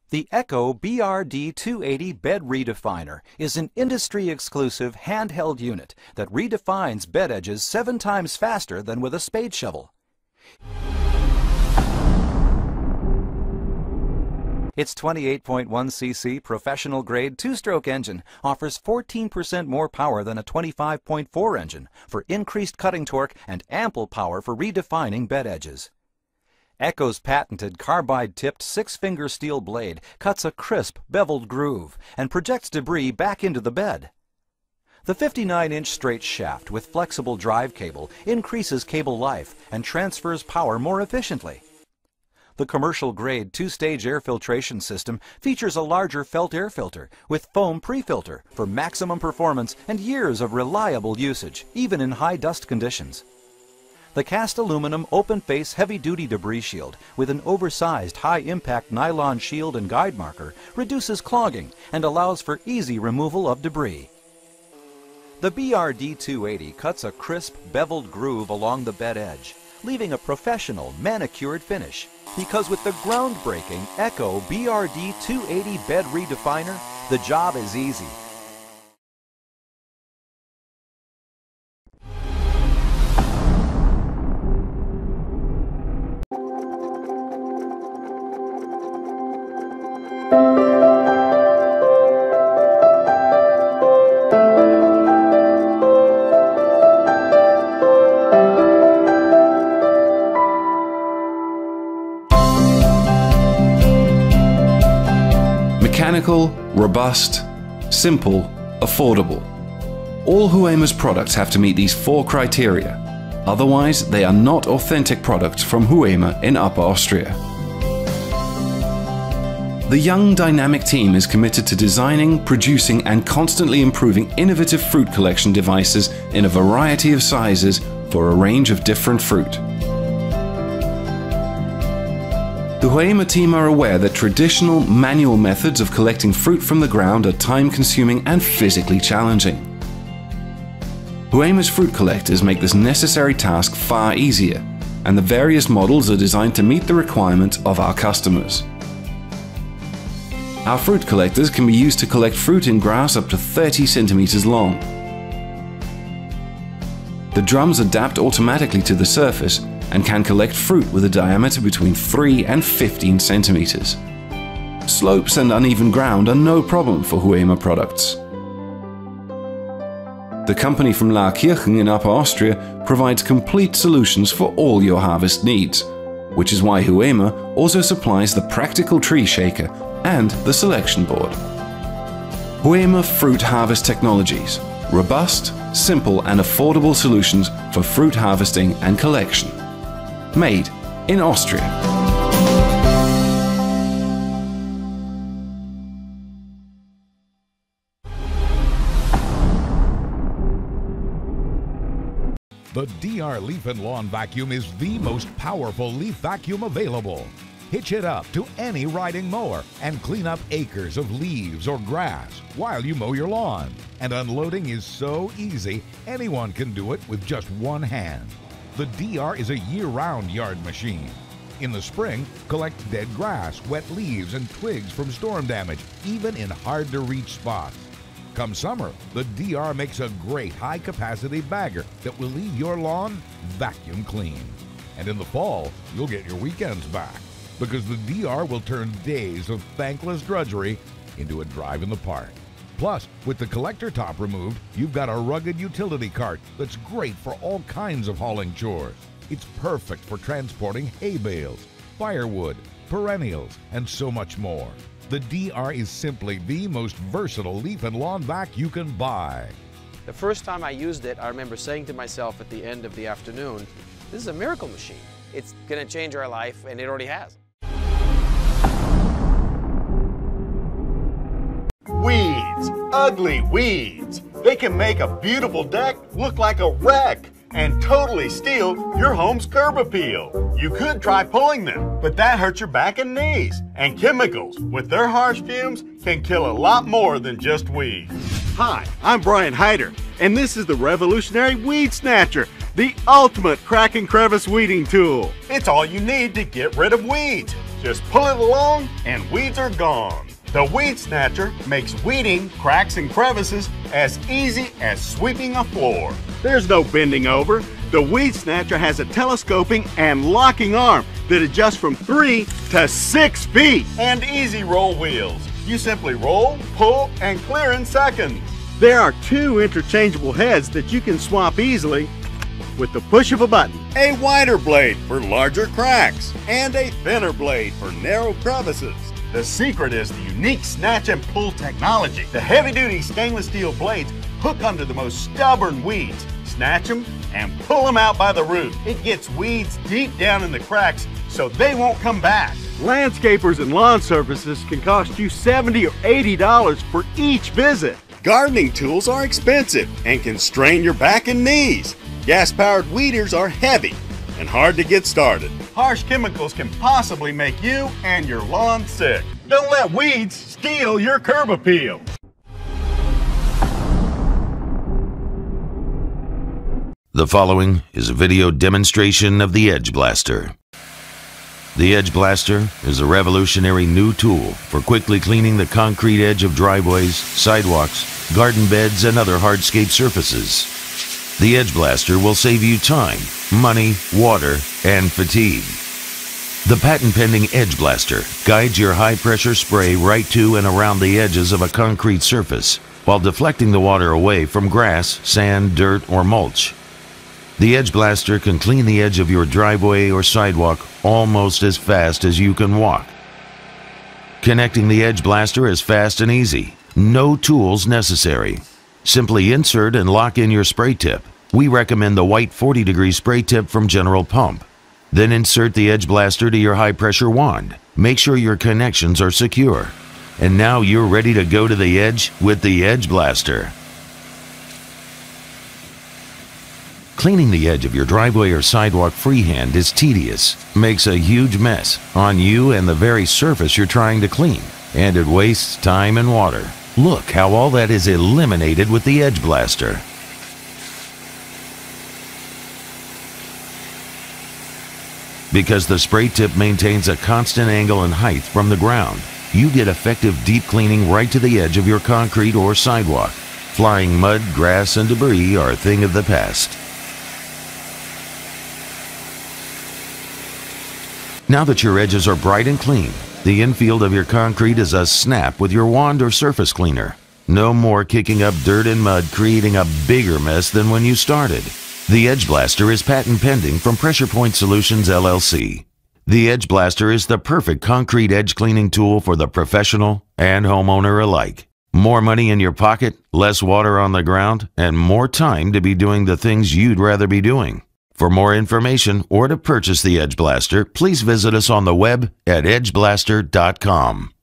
The Echo BRD280 Bed Redefiner is an industry-exclusive handheld unit that redefines bed edges 7 times faster than with a spade shovel. Its 28.1 cc professional-grade 2-stroke engine offers 14% more power than a 25.4 engine for increased cutting torque and ample power for redefining bed edges. Echo's patented carbide-tipped 6-finger steel blade cuts a crisp, beveled groove and projects debris back into the bed. The 59-inch straight shaft with flexible drive cable increases cable life and transfers power more efficiently. The commercial-grade 2-stage air filtration system features a larger felt air filter with foam pre-filter for maximum performance and years of reliable usage, even in high dust conditions. The cast aluminum open-face heavy-duty debris shield with an oversized high-impact nylon shield and guide marker reduces clogging and allows for easy removal of debris. The BRD280 cuts a crisp, beveled groove along the bed edge, leaving a professional, manicured finish. Because with the groundbreaking Echo BRD280 Bed Redefiner, the job is easy. Mechanical, robust, simple, affordable. All Huema's products have to meet these 4 criteria. Otherwise, they are not authentic products from Huema in Upper Austria. The young, dynamic team is committed to designing, producing, and constantly improving innovative fruit collection devices in a variety of sizes for a range of different fruit. The Huema team are aware that traditional manual methods of collecting fruit from the ground are time-consuming and physically challenging. Huema's fruit collectors make this necessary task far easier, and the various models are designed to meet the requirements of our customers. Our fruit collectors can be used to collect fruit in grass up to 30 centimeters long. The drums adapt automatically to the surface and can collect fruit with a diameter between 3 and 15 centimeters. Slopes and uneven ground are no problem for Huema products. The company from Laakirchen in Upper Austria provides complete solutions for all your harvest needs, which is why Huema also supplies the practical tree shaker and the selection board. Huema Fruit Harvest Technologies. Robust, simple and affordable solutions for fruit harvesting and collection. Made in Austria. The DR Leaf and Lawn Vacuum is the most powerful leaf vacuum available. Hitch it up to any riding mower and clean up acres of leaves or grass while you mow your lawn. And unloading is so easy, anyone can do it with just one hand. The DR is a year-round yard machine. In the spring, collect dead grass, wet leaves, and twigs from storm damage, even in hard-to-reach spots. Come summer, the DR makes a great high-capacity bagger that will leave your lawn vacuum clean. And in the fall, you'll get your weekends back, because the DR will turn days of thankless drudgery into a drive in the park. Plus, with the collector top removed, you've got a rugged utility cart that's great for all kinds of hauling chores. It's perfect for transporting hay bales, firewood, perennials, and so much more. The DR is simply the most versatile leaf and lawn vac you can buy. The first time I used it, I remember saying to myself at the end of the afternoon, this is a miracle machine. It's going to change our life, and it already has. Weeds, ugly weeds. They can make a beautiful deck look like a wreck and totally steal your home's curb appeal. You could try pulling them, but that hurts your back and knees. And chemicals, with their harsh fumes, can kill a lot more than just weeds. Hi, I'm Brian Hyder, and this is the revolutionary Weed Snatcher, the ultimate crack and crevice weeding tool. It's all you need to get rid of weeds. Just pull it along and weeds are gone. The Weed Snatcher makes weeding cracks and crevices as easy as sweeping a floor. There's no bending over. The Weed Snatcher has a telescoping and locking arm that adjusts from 3 to 6 feet and easy roll wheels. You simply roll, pull, and clear in seconds. There are 2 interchangeable heads that you can swap easily with the push of a button. A wider blade for larger cracks and a thinner blade for narrow crevices. The secret is the unique snatch and pull technology. The heavy-duty stainless steel blades hook under the most stubborn weeds, snatch them, and pull them out by the root. It gets weeds deep down in the cracks so they won't come back. Landscapers and lawn services can cost you $70 or $80 for each visit. Gardening tools are expensive and can strain your back and knees. Gas-powered weeders are heavy and hard to get started. Harsh chemicals can possibly make you and your lawn sick. Don't let weeds steal your curb appeal. The following is a video demonstration of the Edge Blaster. The Edge Blaster is a revolutionary new tool for quickly cleaning the concrete edge of driveways, sidewalks, garden beds, and other hardscape surfaces. The Edge Blaster will save you time, money, water, and fatigue. The patent-pending Edge Blaster guides your high-pressure spray right to and around the edges of a concrete surface while deflecting the water away from grass, sand, dirt, or mulch. The Edge Blaster can clean the edge of your driveway or sidewalk almost as fast as you can walk. Connecting the Edge Blaster is fast and easy. No tools necessary. Simply insert and lock in your spray tip. We recommend the white 40-degree spray tip from General Pump. Then insert the Edge Blaster to your high-pressure wand. Make sure your connections are secure. And now you're ready to go to the edge with the Edge Blaster. Cleaning the edge of your driveway or sidewalk freehand is tedious, makes a huge mess on you and the very surface you're trying to clean, and it wastes time and water. Look how all that is eliminated with the Edge Blaster. Because the spray tip maintains a constant angle and height from the ground, you get effective deep cleaning right to the edge of your concrete or sidewalk. Flying mud, grass, and debris are a thing of the past. Now that your edges are bright and clean, the infield of your concrete is a snap with your wand or surface cleaner. No more kicking up dirt and mud, creating a bigger mess than when you started. The Edge Blaster is patent pending from Pressure Point Solutions LLC. The Edge Blaster is the perfect concrete edge cleaning tool for the professional and homeowner alike. More money in your pocket, less water on the ground, and more time to be doing the things you'd rather be doing. For more information or to purchase the Edge Blaster, please visit us on the web at edgeblaster.com.